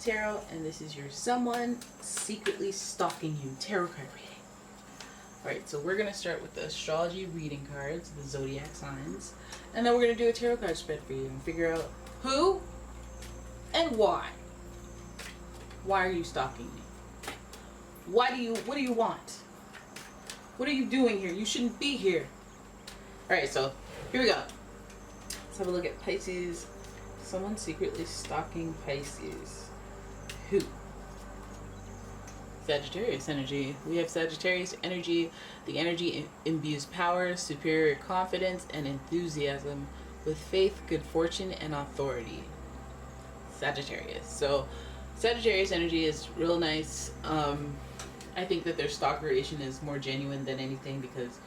Tarot, and this is your someone secretly stalking you tarot card reading. Alright, so we're going to start with the astrology reading cards, the zodiac signs, and then we're going to do a tarot card spread for you and figure out who and why. Why are you stalking me? What do you want? What are you doing here? You shouldn't be here. Alright, so here we go. Let's have a look at Pisces. Someone secretly stalking Pisces. Who? Sagittarius energy. We have Sagittarius energy. The energy imbues power, superior confidence, and enthusiasm with faith, good fortune, and authority. Sagittarius. So Sagittarius energy is real nice. I think that their stalkeration is more genuine than anything because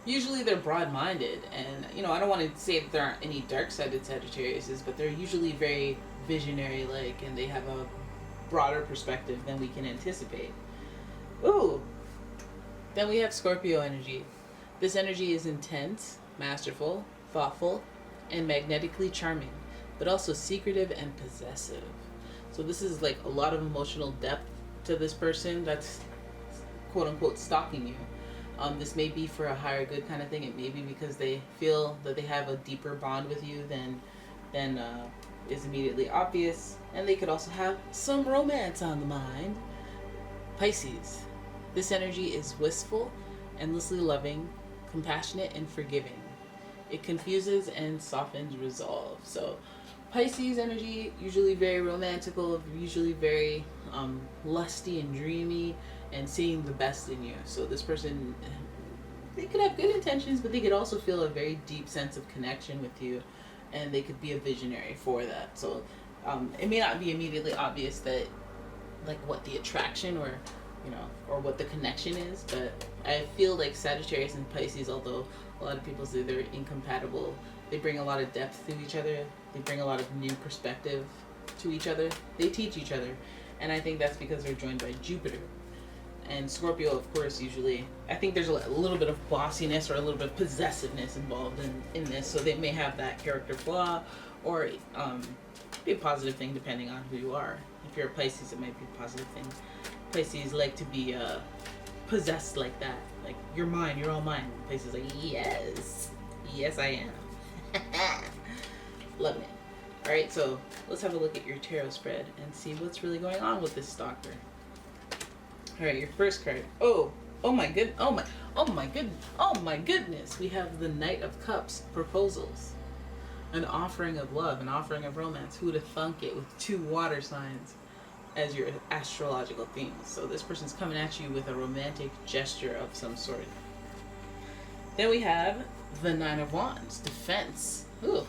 usually they're broad-minded, and I don't want to say that there aren't any dark-sided Sagittariuses, but they're usually very visionary-like, and they have a broader perspective than we can anticipate. Ooh! Then we have Scorpio energy. This energy is intense, masterful, thoughtful, and magnetically charming, but also secretive and possessive. So this is like a lot of emotional depth to this person that's quote-unquote stalking you. This may be for a higher good kind of thing. It may be because they feel that they have a deeper bond with you than is immediately obvious. And they could also have some romance on the mind. Pisces. This energy is wistful, endlessly loving, compassionate, and forgiving. It confuses and softens resolve. So Pisces energy, usually very romantical, usually very lusty and dreamy, and seeing the best in you. So this person, they could have good intentions, but they could also feel a very deep sense of connection with you, and they could be a visionary for that. So it may not be immediately obvious that, like, what the attraction or what the connection is, but I feel like Sagittarius and Pisces, although a lot of people say they're incompatible, they bring a lot of depth to each other. They bring a lot of new perspective to each other. They teach each other, and I think that's because they're joined by Jupiter. And Scorpio, of course, usually, I think there's a little bit of bossiness or a little bit of possessiveness involved in this, so they may have that character flaw, or be a positive thing depending on who you are. If you're a Pisces, it might be a positive thing. Pisces like to be possessed like that, like, you're mine, you're all mine. Pisces like, yes I am. Loving it. Alright, so let's have a look at your tarot spread and see what's really going on with this stalker. Alright, your first card. Oh my goodness. We have the Knight of Cups, proposals. An offering of love, an offering of romance. Who would have thunk it, with 2 water signs as your astrological themes. So this person's coming at you with a romantic gesture of some sort. Then we have the Nine of Wands, defense. Ooh.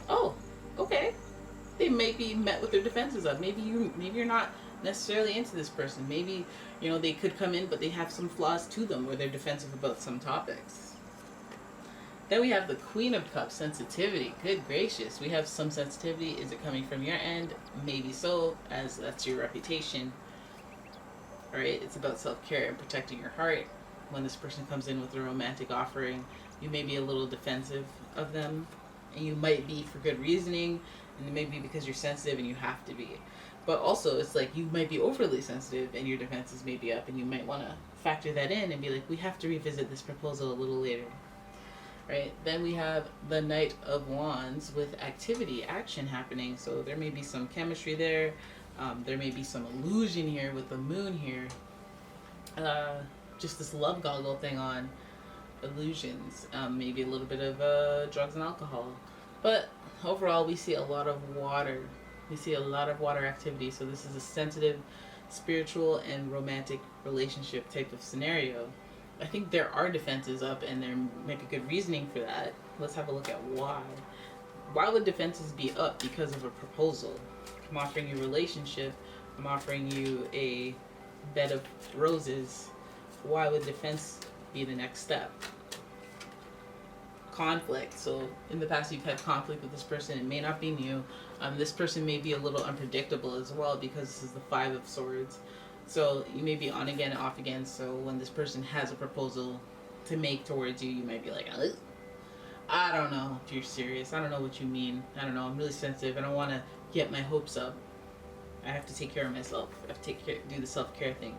Oh, okay. They may be met with their defenses up. Maybe you're not necessarily into this person. Maybe, they could come in, but they have some flaws to them where they're defensive about some topics. Then we have the Queen of Cups, sensitivity. Good gracious. We have some sensitivity. Is it coming from your end? Maybe so, as that's your reputation. Alright, it's about self-care and protecting your heart. When this person comes in with a romantic offering, you may be a little defensive of them. And you might be for good reasoning, and it may be because you're sensitive and you have to be. But also, it's like you might be overly sensitive and your defenses may be up, and you might want to factor that in and be like, we have to revisit this proposal a little later. Right? Then we have the Knight of Wands with activity, action happening. So there may be some chemistry there. There may be some illusion here with the moon here. Just this love goggle thing on. Illusions, maybe a little bit of drugs and alcohol, but overall we see a lot of water. We see a lot of water activity. So this is a sensitive, spiritual, and romantic relationship type of scenario. I think there are defenses up, and there might be good reasoning for that. Let's have a look at why. Why would defenses be up because of a proposal? I'm offering you a relationship. I'm offering you a bed of roses. Why would defense be the next step? Conflict. So in the past you've had conflict with this person. It may not be new. This person may be a little unpredictable as well, because this is the 5 of Swords. So you may be on again, off again. So when this person has a proposal to make towards you, you might be like, I don't know if you're serious. I don't know what you mean. I don't know. I'm really sensitive. I don't want to get my hopes up. I have to take care of myself. I have to do the self-care thing.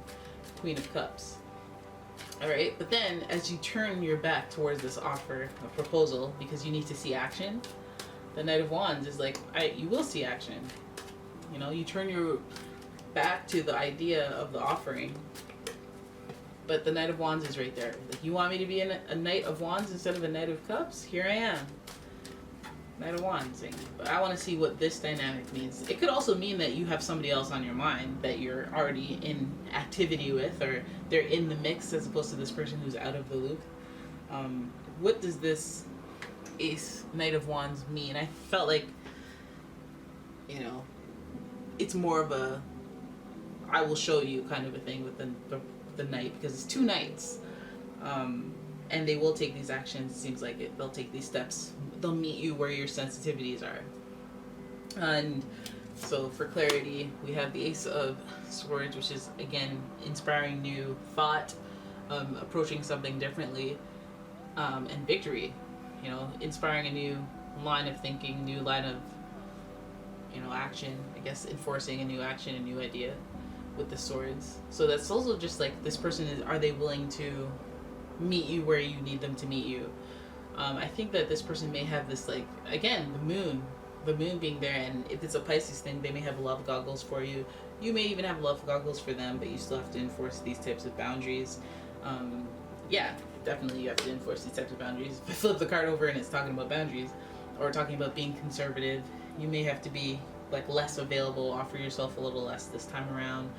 Queen of Cups. All right, but then as you turn your back towards this offer, a proposal, because you need to see action, the Knight of Wands is like, you will see action. You know, you turn your back to the idea of the offering, but the Knight of Wands is right there. Like, you want me to be a Knight of Wands instead of a Knight of Cups? Here I am. Knight of Wands. But I want to see what this dynamic means. It could also mean that you have somebody else on your mind that you're already in activity with, or they're in the mix as opposed to this person who's out of the loop. What does this Ace, Knight of Wands mean? I felt like, you know, it's more of a I will show you kind of a thing with the Knight, because it's two Knights. And they will take these actions. It seems like it. They'll take these steps. They'll meet you where your sensitivities are. And so for clarity, we have the Ace of Swords, which is, again, inspiring new thought, approaching something differently, and victory. You know, inspiring a new line of thinking, new line of, you know, action. I guess enforcing a new action, a new idea with the swords. So that's also just like, this person is, are they willing to meet you where you need them to meet you? I think that this person may have this, like, again, the moon being there, and if it's a Pisces thing, they may have love goggles for you. You may even have love goggles for them, but you still have to enforce these types of boundaries. Yeah, definitely you have to enforce these types of boundaries. If I flip the card over and it's talking about boundaries, or talking about being conservative, you may have to be, like, less available, offer yourself a little less this time around,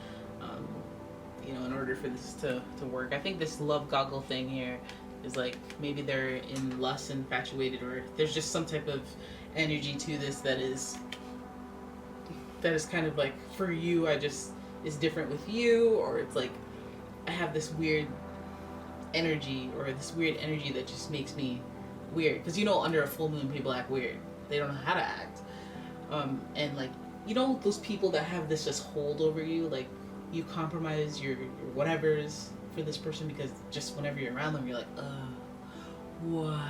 you know, in order for this to work. I think this love goggle thing here is like, maybe they're in lust, infatuated, or there's just some type of energy to this that is kind of like, for you, is different with you, or it's like, I have this weird energy, or this weird energy that just makes me weird. Because, you know, under a full moon, people act weird. They don't know how to act. And, like, you know, those people that have this just hold over you, like, you compromise your whatevers for this person, because just whenever you're around them, you're like, wow.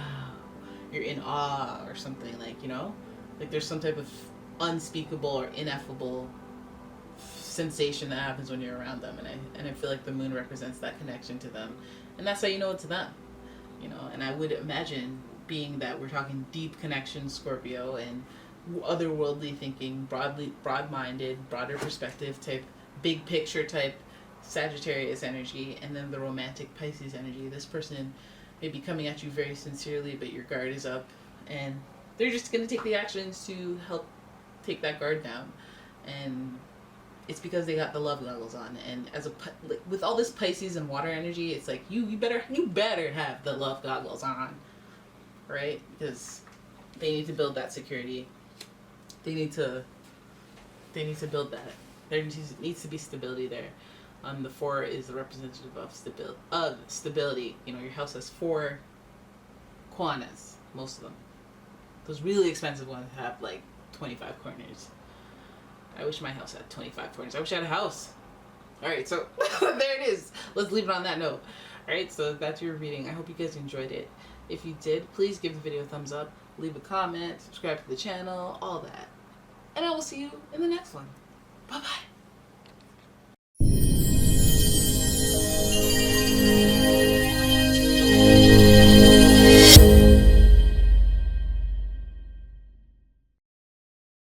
You're in awe or something, like, you know? Like, there's some type of unspeakable or ineffable sensation that happens when you're around them, and I feel like the moon represents that connection to them, and that's how you know it's them, you know. And I would imagine, being that we're talking deep connection, Scorpio, and otherworldly thinking, broad-minded, broader perspective type, big picture type Sagittarius energy, and then the romantic Pisces energy, this person may be coming at you very sincerely, but your guard is up, and they're just going to take the actions to help take that guard down. And it's because they got the love goggles on. And as with all this Pisces and water energy, it's like, you better have the love goggles on, right? Because they need to build that security. They need to build that. There needs to be stability there. The 4 is the representative of stability. You know, your house has 4 kwanas, most of them. Those really expensive ones have like 25 corners. I wish my house had 25 corners. I wish I had a house. Alright, so there it is. Let's leave it on that note. Alright, so that's your reading. I hope you guys enjoyed it. If you did, please give the video a thumbs up, leave a comment, subscribe to the channel, all that. And I will see you in the next one. Bye-bye.